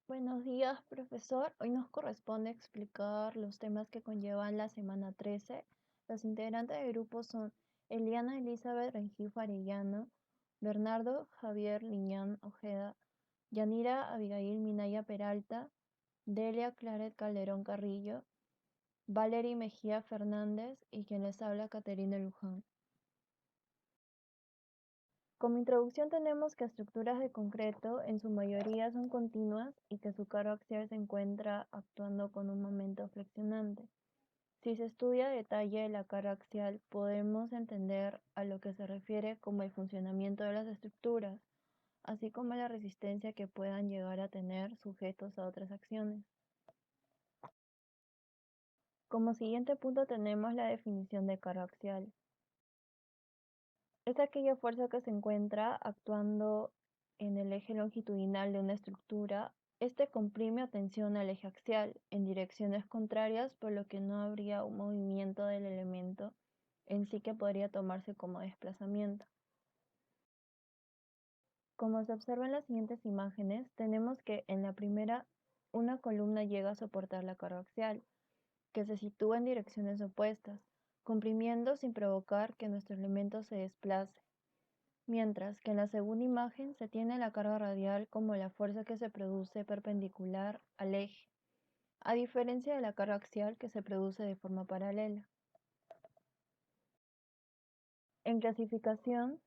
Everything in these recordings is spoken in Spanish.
Buenos días, profesor. Hoy nos corresponde explicar los temas que conllevan la semana 13. Los integrantes del grupo son Eliana Elizabeth Rengifo Arellano, Bernardo Javier Liñán Ojeda, Yanira Abigail Minaya Peralta, Delia Claret Calderón Carrillo, Valery Mejía Fernández y quien les habla Caterina Luján. Como introducción tenemos que estructuras de concreto en su mayoría son continuas y que su carga axial se encuentra actuando con un momento flexionante. Si se estudia a detalle la carga axial, podemos entender a lo que se refiere como el funcionamiento de las estructuras, así como la resistencia que puedan llegar a tener sujetos a otras acciones. Como siguiente punto tenemos la definición de carga axial. Es aquella fuerza que se encuentra actuando en el eje longitudinal de una estructura. Este comprime o tensiona el eje axial en direcciones contrarias, por lo que no habría un movimiento del elemento en sí que podría tomarse como desplazamiento. Como se observa en las siguientes imágenes, tenemos que en la primera una columna llega a soportar la carga axial, que se sitúa en direcciones opuestas, comprimiendo sin provocar que nuestro elemento se desplace. Mientras que en la segunda imagen se tiene la carga radial como la fuerza que se produce perpendicular al eje, a diferencia de la carga axial que se produce de forma paralela. En clasificación,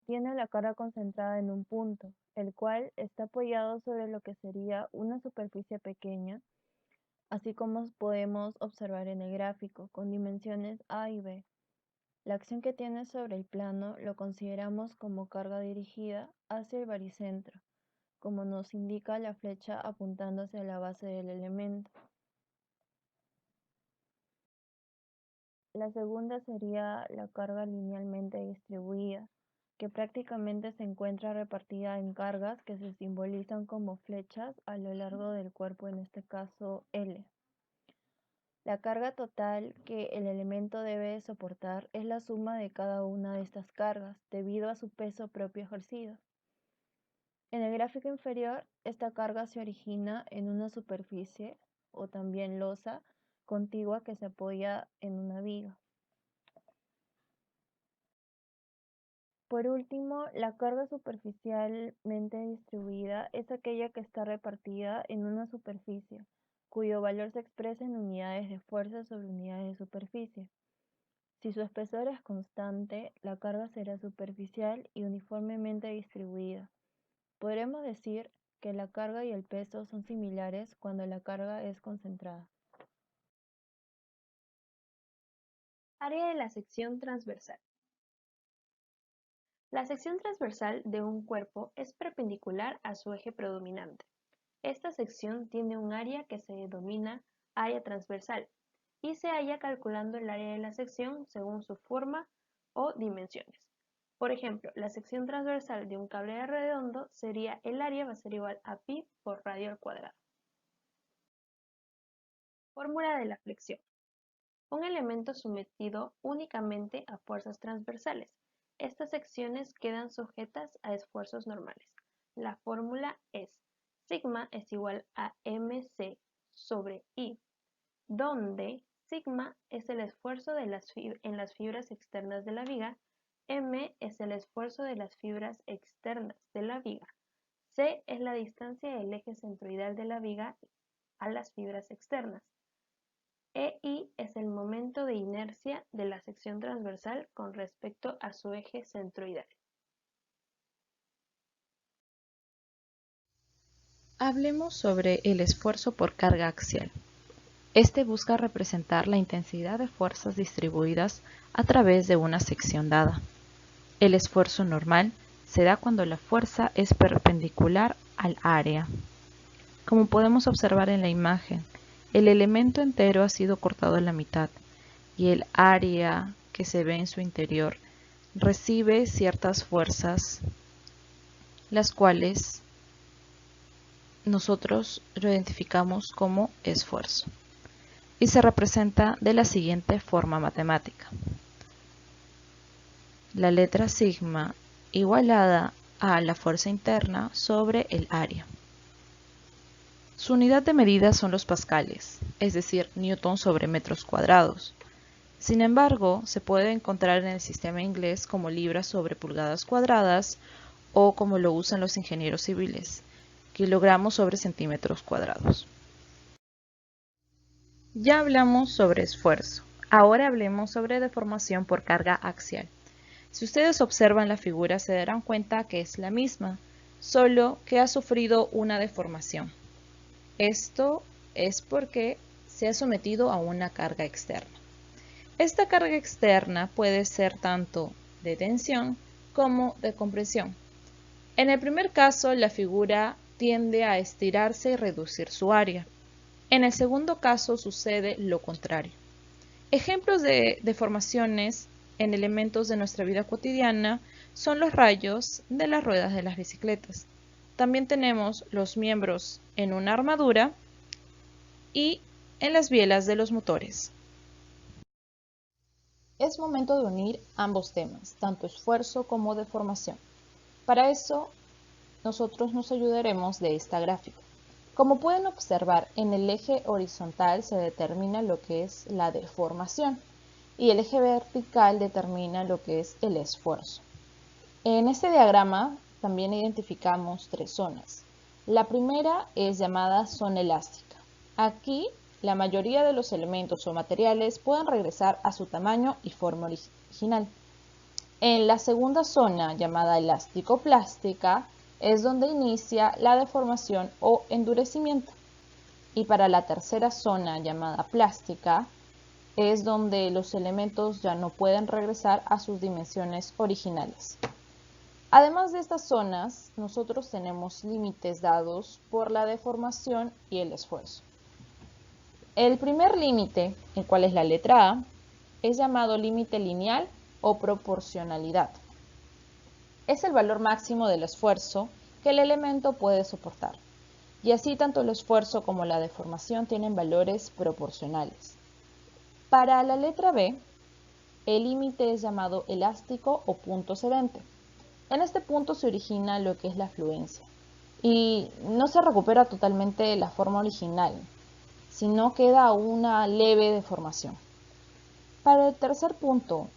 tiene la carga concentrada en un punto, el cual está apoyado sobre lo que sería una superficie pequeña, así como podemos observar en el gráfico, con dimensiones A y B. La acción que tiene sobre el plano lo consideramos como carga dirigida hacia el baricentro, como nos indica la flecha apuntando hacia la base del elemento. La segunda sería la carga linealmente distribuida, que prácticamente se encuentra repartida en cargas que se simbolizan como flechas a lo largo del cuerpo, en este caso L. La carga total que el elemento debe soportar es la suma de cada una de estas cargas, debido a su peso propio ejercido. En el gráfico inferior, esta carga se origina en una superficie, o también losa, contigua que se apoya en una viga. Por último, la carga superficialmente distribuida es aquella que está repartida en una superficie, cuyo valor se expresa en unidades de fuerza sobre unidades de superficie. Si su espesor es constante, la carga será superficial y uniformemente distribuida. Podremos decir que la carga y el peso son similares cuando la carga es concentrada. Área de la sección transversal. La sección transversal de un cuerpo es perpendicular a su eje predominante. Esta sección tiene un área que se denomina área transversal y se halla calculando el área de la sección según su forma o dimensiones. Por ejemplo, la sección transversal de un cable redondo sería el área va a ser igual a pi por radio al cuadrado. Fórmula de la flexión. Un elemento sometido únicamente a fuerzas transversales. Estas secciones quedan sujetas a esfuerzos normales. La fórmula es sigma es igual a mc sobre i, donde sigma es el esfuerzo en las fibras externas de la viga, m es el esfuerzo de las fibras externas de la viga, c es la distancia del eje centroidal de la viga a las fibras externas, EI es el momento de inercia de la sección transversal con respecto a su eje centroidal. Hablemos sobre el esfuerzo por carga axial. Este busca representar la intensidad de fuerzas distribuidas a través de una sección dada. El esfuerzo normal se da cuando la fuerza es perpendicular al área. Como podemos observar en la imagen, el elemento entero ha sido cortado a la mitad y el área que se ve en su interior recibe ciertas fuerzas, las cuales nosotros lo identificamos como esfuerzo y se representa de la siguiente forma matemática. La letra sigma igualada a la fuerza interna sobre el área. Su unidad de medida son los pascales, es decir, newton sobre metros cuadrados. Sin embargo, se puede encontrar en el sistema inglés como libras sobre pulgadas cuadradas o como lo usan los ingenieros civiles, kilogramos sobre centímetros cuadrados. Ya hablamos sobre esfuerzo. Ahora hablemos sobre deformación por carga axial. Si ustedes observan la figura se darán cuenta que es la misma, solo que ha sufrido una deformación. Esto es porque se ha sometido a una carga externa. Esta carga externa puede ser tanto de tensión como de compresión. En el primer caso, la figura tiende a estirarse y reducir su área. En el segundo caso sucede lo contrario. Ejemplos de deformaciones en elementos de nuestra vida cotidiana son los rayos de las ruedas de las bicicletas. También tenemos los miembros en una armadura y en las bielas de los motores. Es momento de unir ambos temas, tanto esfuerzo como deformación. Para eso, nosotros nos ayudaremos de esta gráfica. Como pueden observar, en el eje horizontal se determina lo que es la deformación y el eje vertical determina lo que es el esfuerzo. En este diagrama también identificamos tres zonas. La primera es llamada zona elástica. Aquí la mayoría de los elementos o materiales pueden regresar a su tamaño y forma original. En la segunda zona, llamada elástico-plástica, es donde inicia la deformación o endurecimiento. Y para la tercera zona, llamada plástica, es donde los elementos ya no pueden regresar a sus dimensiones originales. Además de estas zonas, nosotros tenemos límites dados por la deformación y el esfuerzo. El primer límite, el cual es la letra A, es llamado límite lineal o proporcionalidad. Es el valor máximo del esfuerzo que el elemento puede soportar. Y así tanto el esfuerzo como la deformación tienen valores proporcionales. Para la letra B, el límite es llamado elástico o punto cedente. En este punto se origina lo que es la fluencia y no se recupera totalmente la forma original, sino queda una leve deformación. Para el tercer punto,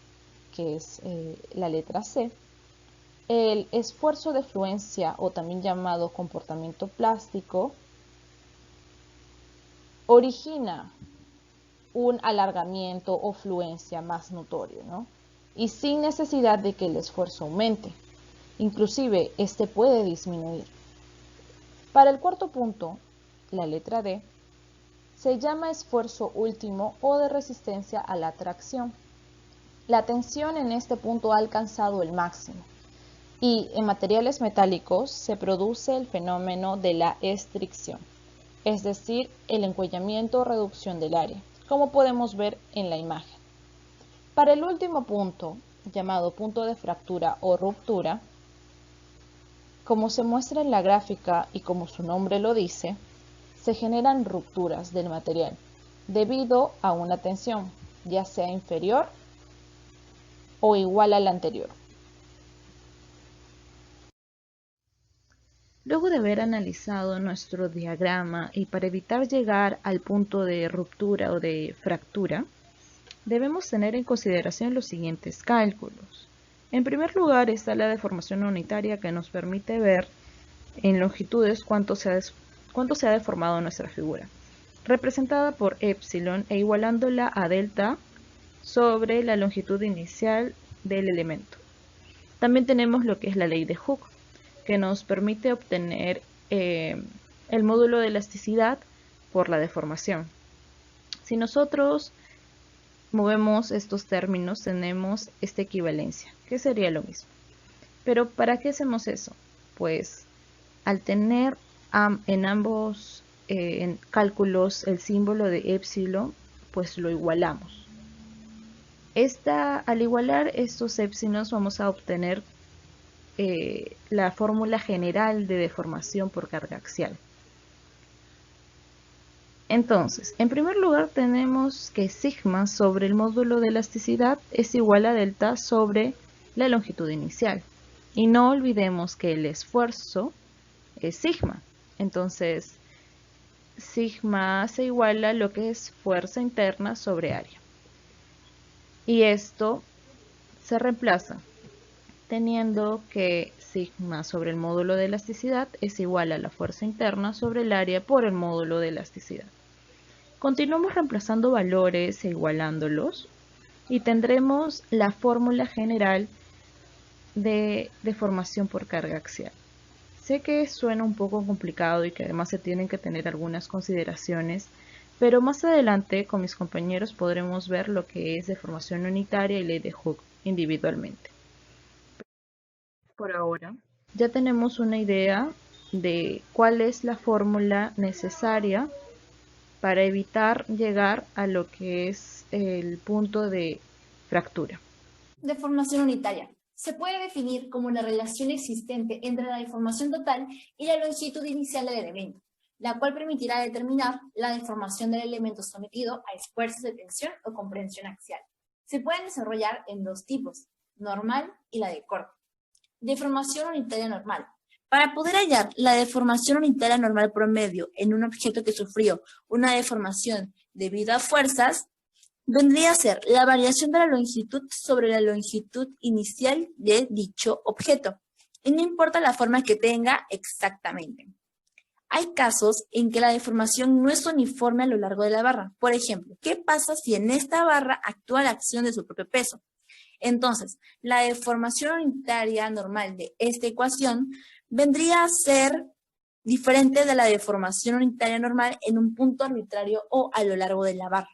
que es la letra C, el esfuerzo de fluencia, o también llamado comportamiento plástico, origina un alargamiento o fluencia más notorio, ¿no? Y sin necesidad de que el esfuerzo aumente. Inclusive, este puede disminuir. Para el cuarto punto, la letra D, se llama esfuerzo último o de resistencia a la tracción. La tensión en este punto ha alcanzado el máximo y en materiales metálicos se produce el fenómeno de la estricción, es decir, el encuellamiento o reducción del área, como podemos ver en la imagen. Para el último punto, llamado punto de fractura o ruptura, como se muestra en la gráfica y como su nombre lo dice, se generan rupturas del material debido a una tensión, ya sea inferior o igual a la anterior. Luego de haber analizado nuestro diagrama y para evitar llegar al punto de ruptura o de fractura, debemos tener en consideración los siguientes cálculos. En primer lugar está la deformación unitaria que nos permite ver en longitudes cuánto se ha deformado nuestra figura, representada por epsilon e igualándola a delta sobre la longitud inicial del elemento. También tenemos lo que es la ley de Hooke, que nos permite obtener el módulo de elasticidad por la deformación. Si nosotros movemos estos términos, tenemos esta equivalencia, que sería lo mismo. Pero ¿para qué hacemos eso? Pues al tener en ambos cálculos el símbolo de epsilon, pues lo igualamos. Al igualar estos épsilons vamos a obtener la fórmula general de deformación por carga axial. Entonces, en primer lugar tenemos que sigma sobre el módulo de elasticidad es igual a delta sobre la longitud inicial. Y no olvidemos que el esfuerzo es sigma. Entonces, sigma se iguala a lo que es fuerza interna sobre área. Y esto se reemplaza teniendo que sigma sobre el módulo de elasticidad es igual a la fuerza interna sobre el área por el módulo de elasticidad. Continuamos reemplazando valores e igualándolos y tendremos la fórmula general de deformación por carga axial. Sé que suena un poco complicado y que además se tienen que tener algunas consideraciones, pero más adelante con mis compañeros podremos ver lo que es deformación unitaria y ley de Hooke individualmente. Por ahora, ya tenemos una idea de cuál es la fórmula necesaria para evitar llegar a lo que es el punto de fractura. Deformación unitaria. Se puede definir como la relación existente entre la deformación total y la longitud inicial del elemento, la cual permitirá determinar la deformación del elemento sometido a esfuerzos de tensión o comprensión axial. Se pueden desarrollar en dos tipos, normal y la de corte. Deformación unitaria normal. Para poder hallar la deformación unitaria normal promedio en un objeto que sufrió una deformación debido a fuerzas, vendría a ser la variación de la longitud sobre la longitud inicial de dicho objeto, y no importa la forma que tenga exactamente. Hay casos en que la deformación no es uniforme a lo largo de la barra. Por ejemplo, ¿qué pasa si en esta barra actúa la acción de su propio peso? Entonces, la deformación unitaria normal de esta ecuación vendría a ser diferente de la deformación unitaria normal en un punto arbitrario o a lo largo de la barra.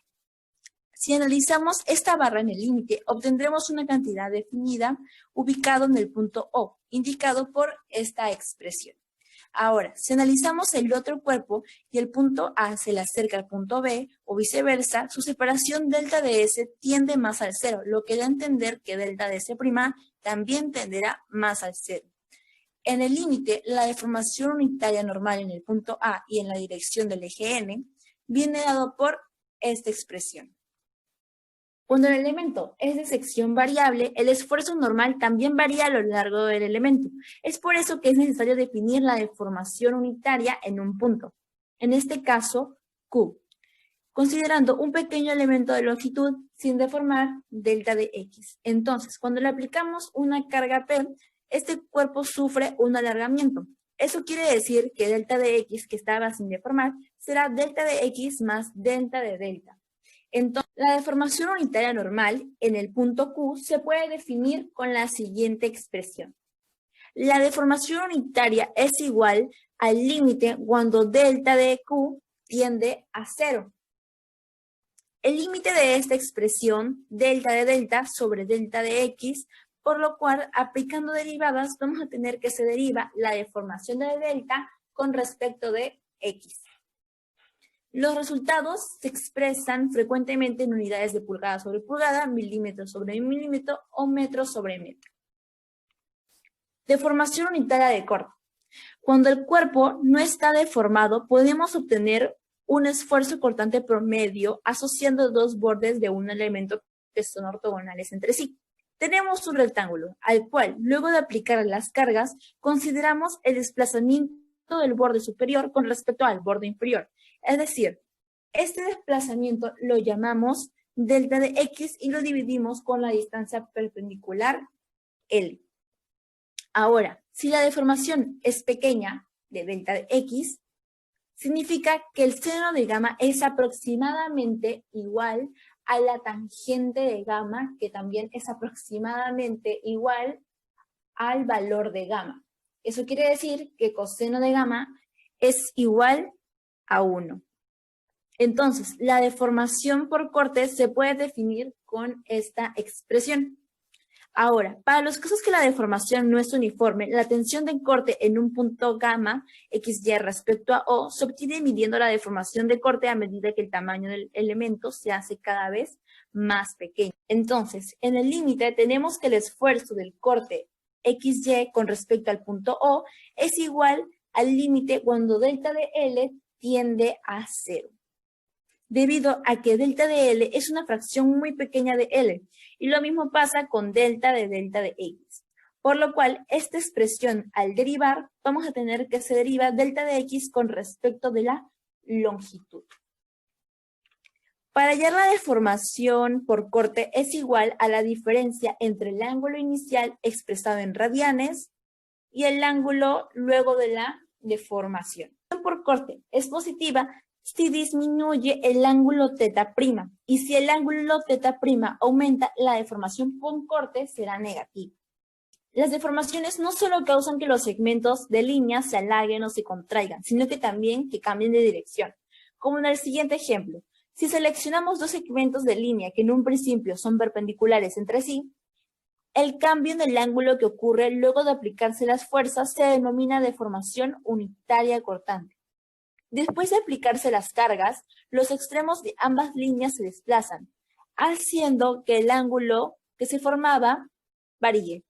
Si analizamos esta barra en el límite, obtendremos una cantidad definida ubicado en el punto O, indicado por esta expresión. Ahora, si analizamos el otro cuerpo y el punto A se le acerca al punto B o viceversa, su separación delta de S tiende más al cero, lo que da a entender que delta de S' también tenderá más al cero. En el límite, la deformación unitaria normal en el punto A y en la dirección del eje N viene dado por esta expresión. Cuando el elemento es de sección variable, el esfuerzo normal también varía a lo largo del elemento. Es por eso que es necesario definir la deformación unitaria en un punto, en este caso Q, considerando un pequeño elemento de longitud sin deformar delta de X. Entonces, cuando le aplicamos una carga P, este cuerpo sufre un alargamiento. Eso quiere decir que delta de X, que estaba sin deformar, será delta de X más delta de delta. Entonces, la deformación unitaria normal en el punto Q se puede definir con la siguiente expresión. La deformación unitaria es igual al límite cuando delta de Q tiende a cero. El límite de esta expresión, delta de delta sobre delta de X, por lo cual, aplicando derivadas, vamos a tener que se deriva la deformación de delta con respecto de X. Los resultados se expresan frecuentemente en unidades de pulgada sobre pulgada, milímetro sobre milímetro o metro sobre metro. Deformación unitaria de corte. Cuando el cuerpo no está deformado, podemos obtener un esfuerzo cortante promedio asociando dos bordes de un elemento que son ortogonales entre sí. Tenemos un rectángulo, al cual, luego de aplicar las cargas, consideramos el desplazamiento del borde superior con respecto al borde inferior. Es decir, este desplazamiento lo llamamos delta de X y lo dividimos con la distancia perpendicular L. Ahora, si la deformación es pequeña de delta de X, significa que el seno de gamma es aproximadamente igual a la tangente de gamma, que también es aproximadamente igual al valor de gamma. Eso quiere decir que coseno de gamma es igual a 1. Entonces, la deformación por corte se puede definir con esta expresión. Ahora, para los casos que la deformación no es uniforme, la tensión de corte en un punto gamma XY respecto a O se obtiene midiendo la deformación de corte a medida que el tamaño del elemento se hace cada vez más pequeño. Entonces, en el límite tenemos que el esfuerzo del corte XY con respecto al punto O es igual al límite cuando delta de L tiende a 0. Debido a que delta de L es una fracción muy pequeña de L, y lo mismo pasa con delta de X. Por lo cual, esta expresión al derivar, vamos a tener que se deriva delta de X con respecto de la longitud. Para hallar la deformación por corte es igual a la diferencia entre el ángulo inicial expresado en radianes y el ángulo luego de la deformación. Por corte es positiva si disminuye el ángulo θ', y si el ángulo θ' aumenta, la deformación por corte será negativa. Las deformaciones no solo causan que los segmentos de línea se alarguen o se contraigan, sino que también que cambien de dirección, como en el siguiente ejemplo. Si seleccionamos dos segmentos de línea que en un principio son perpendiculares entre sí, el cambio en el ángulo que ocurre luego de aplicarse las fuerzas se denomina deformación unitaria cortante. Después de aplicarse las cargas, los extremos de ambas líneas se desplazan, haciendo que el ángulo que se formaba varíe.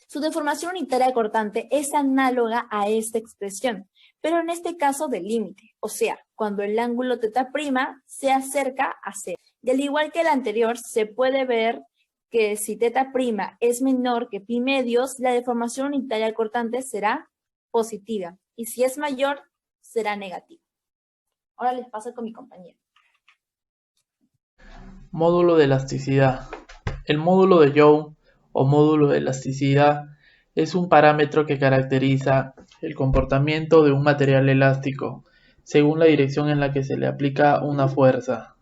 Su deformación unitaria cortante es análoga a esta expresión, pero en este caso del límite, o sea, cuando el ángulo θ' se acerca a cero. Y al igual que el anterior, se puede ver que si θ' es menor que π medios, la deformación unitaria cortante será positiva, y si es mayor, será negativa. Ahora les paso con mi compañero. Módulo de elasticidad. El módulo de Young o módulo de elasticidad es un parámetro que caracteriza el comportamiento de un material elástico según la dirección en la que se le aplica una fuerza.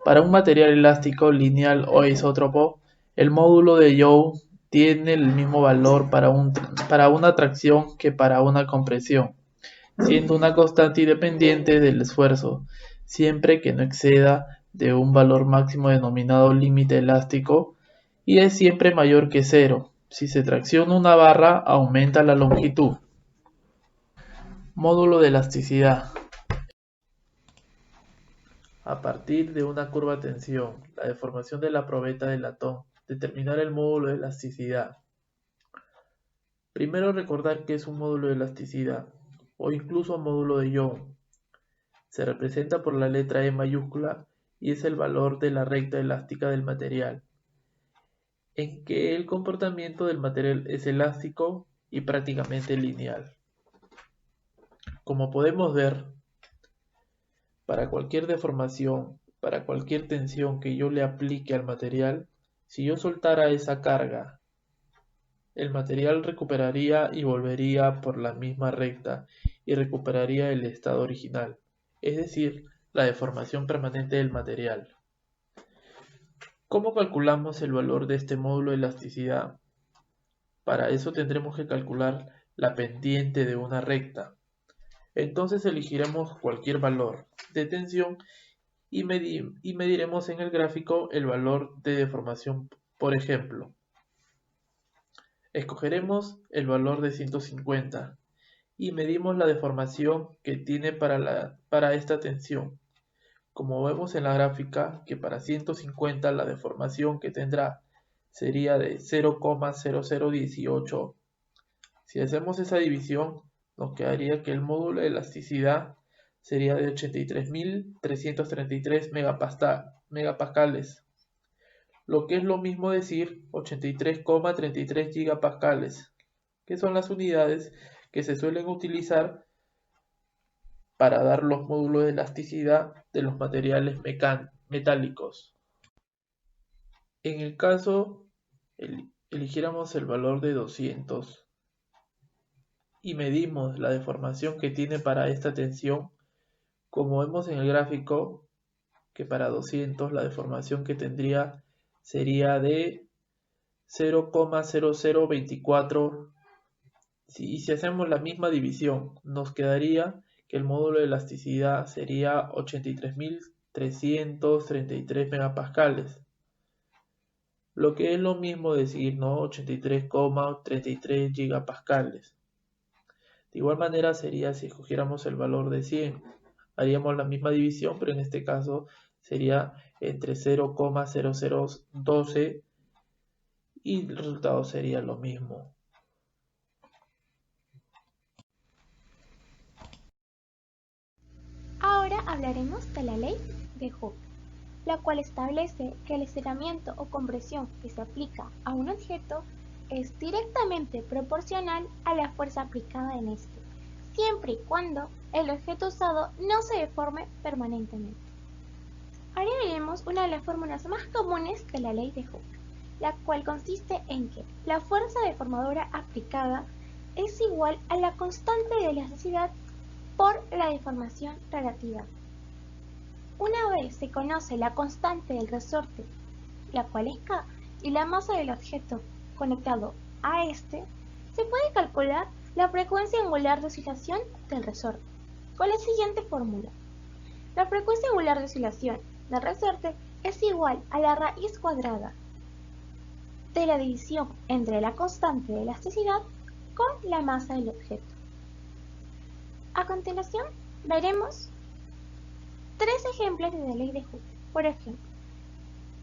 Para un material elástico lineal o isótropo, el módulo de Young tiene el mismo valor para una tracción que para una compresión, siendo una constante independiente del esfuerzo, siempre que no exceda de un valor máximo denominado límite elástico, y es siempre mayor que cero. Si se tracciona una barra, aumenta la longitud. Módulo de elasticidad. A partir de una curva de tensión, la deformación de la probeta de latón, determinar el módulo de elasticidad. Primero recordar que es un módulo de elasticidad, o incluso módulo de Young. Se representa por la letra E mayúscula y es el valor de la recta elástica del material, en que el comportamiento del material es elástico y prácticamente lineal. Como podemos ver, para cualquier deformación, para cualquier tensión que yo le aplique al material, si yo soltara esa carga, el material recuperaría y volvería por la misma recta y recuperaría el estado original, es decir, la deformación permanente del material. ¿Cómo calculamos el valor de este módulo de elasticidad? Para eso tendremos que calcular la pendiente de una recta. Entonces elegiremos cualquier valor de tensión y mediremos en el gráfico el valor de deformación. Por ejemplo, escogeremos el valor de 150 y medimos la deformación que tiene para esta tensión. Como vemos en la gráfica, que para 150 la deformación que tendrá sería de 0,0018. Si hacemos esa división, nos quedaría que el módulo de elasticidad sería de 83.333 megapascales, lo que es lo mismo decir 83,33 gigapascales, que son las unidades que se suelen utilizar para dar los módulos de elasticidad de los materiales metálicos. En el caso eligiéramos el valor de 200 y medimos la deformación que tiene para esta tensión, como vemos en el gráfico, que para 200 la deformación que tendría sería de 0,0024, y si hacemos la misma división nos quedaría que el módulo de elasticidad sería 83.333 megapascales, lo que es lo mismo decir, ¿no? 83,33 gigapascales. De igual manera sería si escogiéramos el valor de 100, haríamos la misma división, pero en este caso sería entre 0,0012 y el resultado sería lo mismo. Ahora hablaremos de la ley de Hooke, la cual establece que el estiramiento o compresión que se aplica a un objeto es directamente proporcional a la fuerza aplicada en este, siempre y cuando el objeto usado no se deforme permanentemente. Ahora veremos una de las fórmulas más comunes de la ley de Hooke, la cual consiste en que la fuerza deformadora aplicada es igual a la constante de elasticidad por la deformación relativa. Una vez se conoce la constante del resorte, la cual es K, y la masa del objeto conectado a este, se puede calcular la frecuencia angular de oscilación del resorte con la siguiente fórmula. La frecuencia angular de oscilación del resorte es igual a la raíz cuadrada de la división entre la constante de elasticidad con la masa del objeto. A continuación, veremos tres ejemplos de la ley de Hooke. Por ejemplo,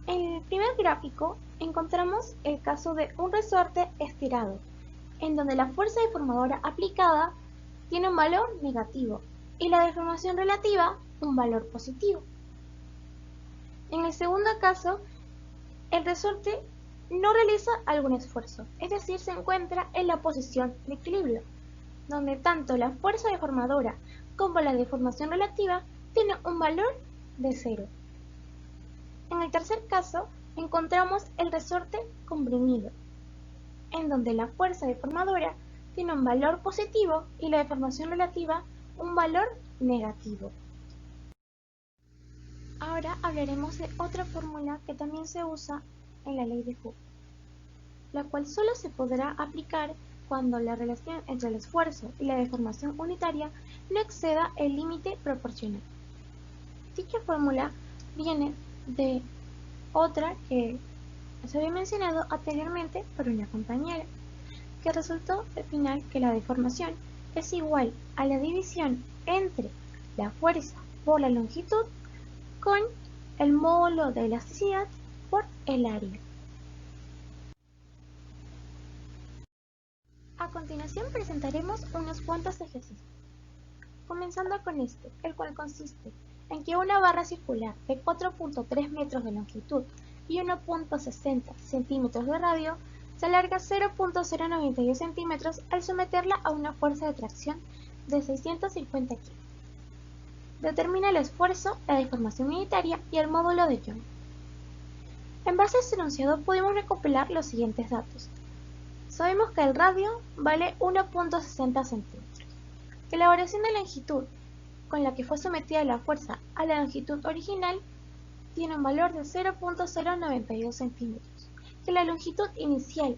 en el primer gráfico encontramos el caso de un resorte estirado, en donde la fuerza deformadora aplicada tiene un valor negativo y la deformación relativa un valor positivo. En el segundo caso, el resorte no realiza algún esfuerzo, es decir, se encuentra en la posición de equilibrio, donde tanto la fuerza deformadora como la deformación relativa tienen un valor de 0. En el tercer caso, encontramos el resorte comprimido, en donde la fuerza deformadora tiene un valor positivo y la deformación relativa un valor negativo. Ahora hablaremos de otra fórmula que también se usa en la ley de Hooke, la cual solo se podrá aplicar cuando la relación entre el esfuerzo y la deformación unitaria no exceda el límite proporcional. Dicha fórmula viene de otra que se había mencionado anteriormente por una compañera, que resultó al final que la deformación es igual a la división entre la fuerza por la longitud con el módulo de elasticidad por el área. A continuación presentaremos unos cuantos ejercicios, comenzando con este, el cual consiste en que una barra circular de 4.3 metros de longitud y 1.60 centímetros de radio se alarga 0.092 centímetros al someterla a una fuerza de tracción de 650 kg. Determina el esfuerzo, la deformación unitaria y el módulo de Young. En base a este enunciado podemos recopilar los siguientes datos. Sabemos que el radio vale 1.60 centímetros, que la variación de longitud con la que fue sometida la fuerza a la longitud original tiene un valor de 0.092 centímetros, que la longitud inicial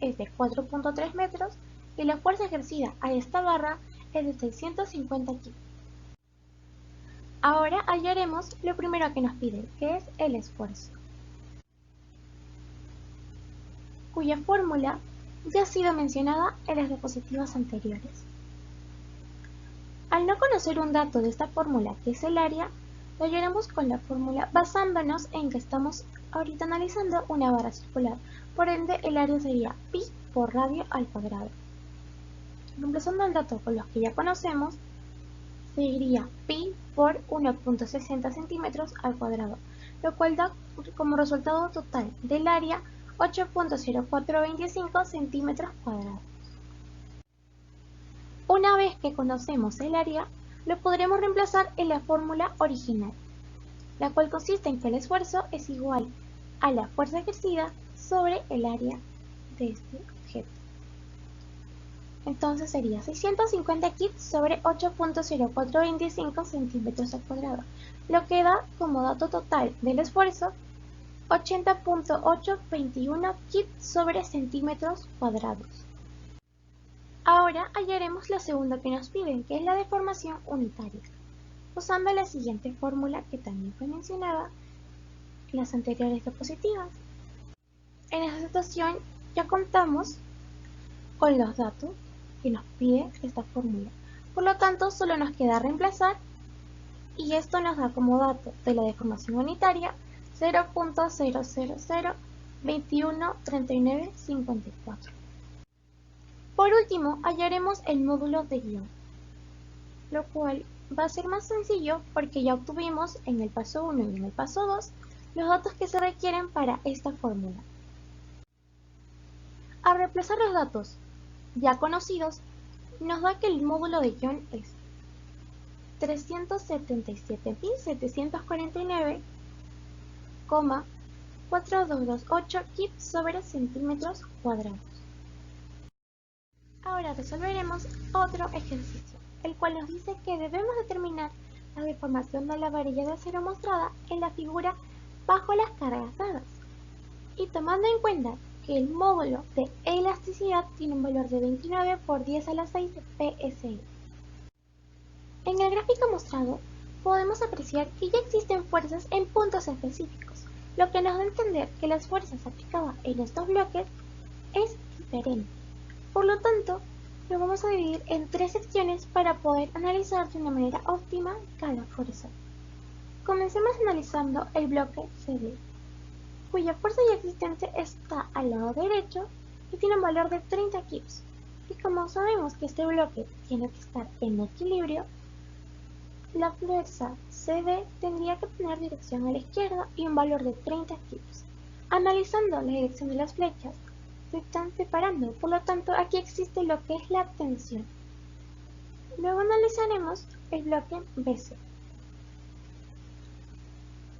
es de 4.3 metros y la fuerza ejercida a esta barra es de 650 kg. Ahora hallaremos lo primero que nos pide, que es el esfuerzo, cuya fórmula ya ha sido mencionada en las diapositivas anteriores. Al no conocer un dato de esta fórmula, que es el área, lo hallaremos con la fórmula basándonos en que estamos ahorita analizando una barra circular, por ende el área sería pi por radio al cuadrado. Reemplazando el dato con los que ya conocemos, sería pi por 1.60 centímetros al cuadrado, lo cual da como resultado total del área 8.0425 centímetros cuadrados. Una vez que conocemos el área, lo podremos reemplazar en la fórmula original, la cual consiste en que el esfuerzo es igual a la fuerza ejercida sobre el área de este objeto. Entonces sería 650 kg sobre 8.0425 centímetros al cuadrado, lo que da como dato total del esfuerzo 80.821 kg sobre centímetros cuadrados. Ahora hallaremos la segunda que nos piden, que es la deformación unitaria, usando la siguiente fórmula que también fue mencionada en las anteriores diapositivas. En esta situación ya contamos con los datos que nos pide esta fórmula, por lo tanto solo nos queda reemplazar y esto nos da como dato de la deformación unitaria 0.000213954. Por último, hallaremos el módulo de Young, lo cual va a ser más sencillo porque ya obtuvimos en el paso 1 y en el paso 2 los datos que se requieren para esta fórmula. Al reemplazar los datos ya conocidos, nos da que el módulo de Young es 377.749,4228 kips sobre centímetros cuadrados. Ahora resolveremos otro ejercicio, el cual nos dice que debemos determinar la deformación de la varilla de acero mostrada en la figura bajo las cargas dadas. Y tomando en cuenta que el módulo de elasticidad tiene un valor de 29 por 10 a la 6 PSI. En el gráfico mostrado podemos apreciar que ya existen fuerzas en puntos específicos, lo que nos da a entender que las fuerzas aplicadas en estos bloques es diferente. Por lo tanto, lo vamos a dividir en 3 secciones para poder analizar de una manera óptima cada fuerza. Comencemos analizando el bloque CD, cuya fuerza ya existente está al lado derecho y tiene un valor de 30 kips. Y como sabemos que este bloque tiene que estar en equilibrio, la fuerza CD tendría que tener dirección a la izquierda y un valor de 30 kips. Analizando la dirección de las flechas, se están separando, por lo tanto aquí existe lo que es la tensión. Luego analizaremos el bloque BC.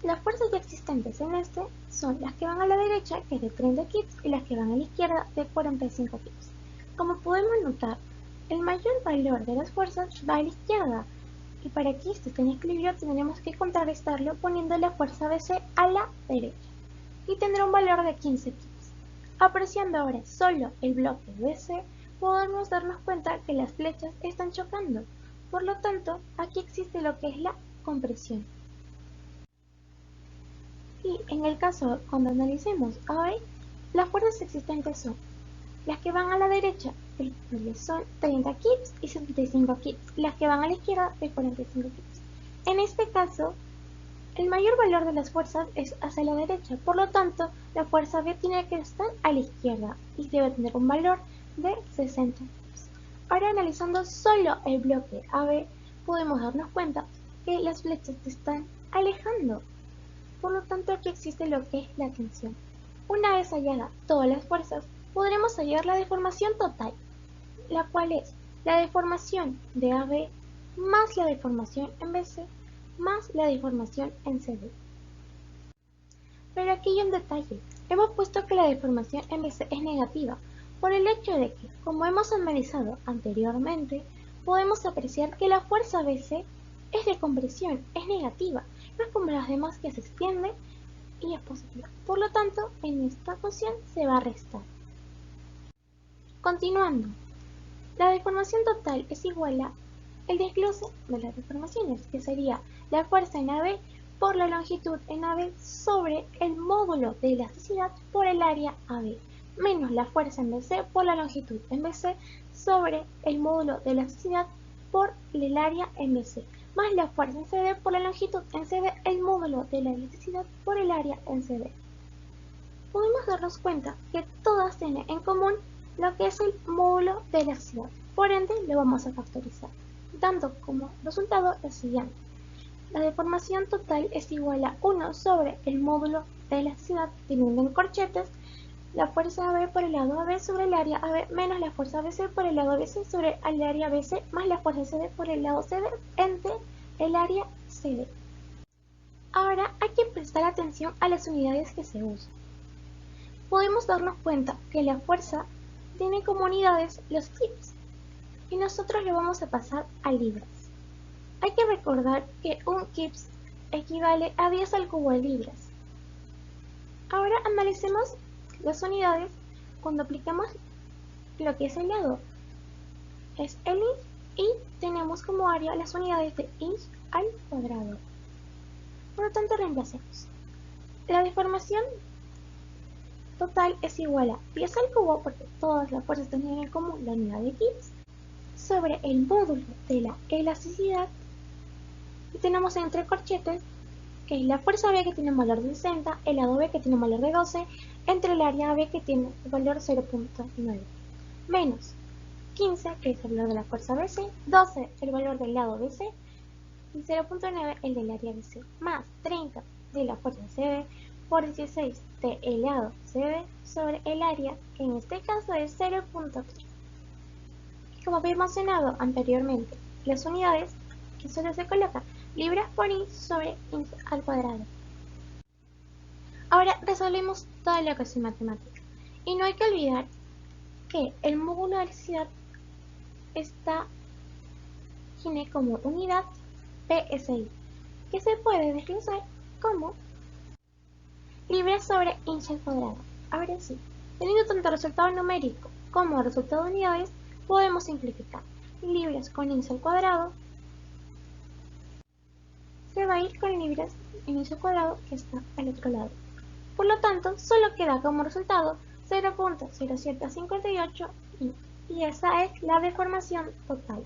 Las fuerzas ya existentes en este son las que van a la derecha, que es de 30 kips, y las que van a la izquierda, de 45 kips. Como podemos notar, el mayor valor de las fuerzas va a la izquierda, y para que esto esté en equilibrio tendremos que contrarrestarlo poniendo la fuerza BC a la derecha, y tendrá un valor de 15 kips. Apreciando ahora solo el bloque BC, podemos darnos cuenta que las flechas están chocando, por lo tanto, aquí existe lo que es la compresión. Y en el caso, cuando analicemos AB, las fuerzas existentes son las que van a la derecha, son 30 kips y 75 kips, las que van a la izquierda de 45 kips. En este caso, el mayor valor de las fuerzas es hacia la derecha, por lo tanto, la fuerza B tiene que estar a la izquierda y debe tener un valor de 60 kips. Ahora, analizando solo el bloque AB, podemos darnos cuenta que las flechas se están alejando. Por lo tanto, aquí existe lo que es la tensión. Una vez hallada todas las fuerzas, podremos hallar la deformación total, la cual es la deformación de AB más la deformación en BC más la deformación en CD. Pero aquí hay un detalle. Hemos puesto que la deformación en BC es negativa, por el hecho de que, como hemos analizado anteriormente, podemos apreciar que la fuerza BC es de compresión, es negativa, no es como las demás que se extiende y es positiva. Por lo tanto, en esta ecuación se va a restar. Continuando, la deformación total es igual a el desglose de las deformaciones, que sería la fuerza en AB por la longitud en AB sobre el módulo de elasticidad por el área AB, menos la fuerza en BC por la longitud en BC sobre el módulo de elasticidad por el área en BC, más la fuerza en CD por la longitud en CD, el módulo de la elasticidad por el área en CD. Podemos darnos cuenta que todas tienen en común lo que es el módulo de elasticidad, por ende lo vamos a factorizar, dando como resultado el siguiente. La deformación total es igual a 1 sobre el módulo de elasticidad teniendo en corchetes la fuerza AB por el lado AB sobre el área AB menos la fuerza BC por el lado BC sobre el área BC más la fuerza CD por el lado CD entre el área CD. Ahora hay que prestar atención a las unidades que se usan. Podemos darnos cuenta que la fuerza tiene como unidades los kips y nosotros lo vamos a pasar a libras. Hay que recordar que un kips equivale a 10 al cubo de libras. Ahora analicemos las unidades cuando aplicamos lo que es el lado. Es el inch y tenemos como área las unidades de inch al cuadrado. Por lo tanto, reemplacemos. La deformación total es igual a 10 al cubo, porque todas las fuerzas tienen en común la unidad de kips, sobre el módulo de la elasticidad, y tenemos entre corchetes que es la fuerza B que tiene un valor de 60, el lado B que tiene un valor de 12, entre el área B que tiene el valor 0.9, menos 15 que es el valor de la fuerza BC, 12 el valor del lado BC y 0.9 el del área BC, más 30 de la fuerza CD por 16 del lado CD sobre el área, que en este caso es 0.3. Como había mencionado anteriormente, las unidades que solo se coloca libras por i sobre i al cuadrado. Ahora resolvemos toda la ecuación matemática. Y no hay que olvidar que el módulo de elasticidad tiene como unidad PSI, que se puede desglosar como libras sobre inch al cuadrado. Ahora sí, teniendo tanto resultado numérico como resultado de unidades, podemos simplificar. Libras con inch al cuadrado se va a ir con libras en inch al cuadrado que está al otro lado. Por lo tanto, solo queda como resultado 0.0758 y esa es la deformación total.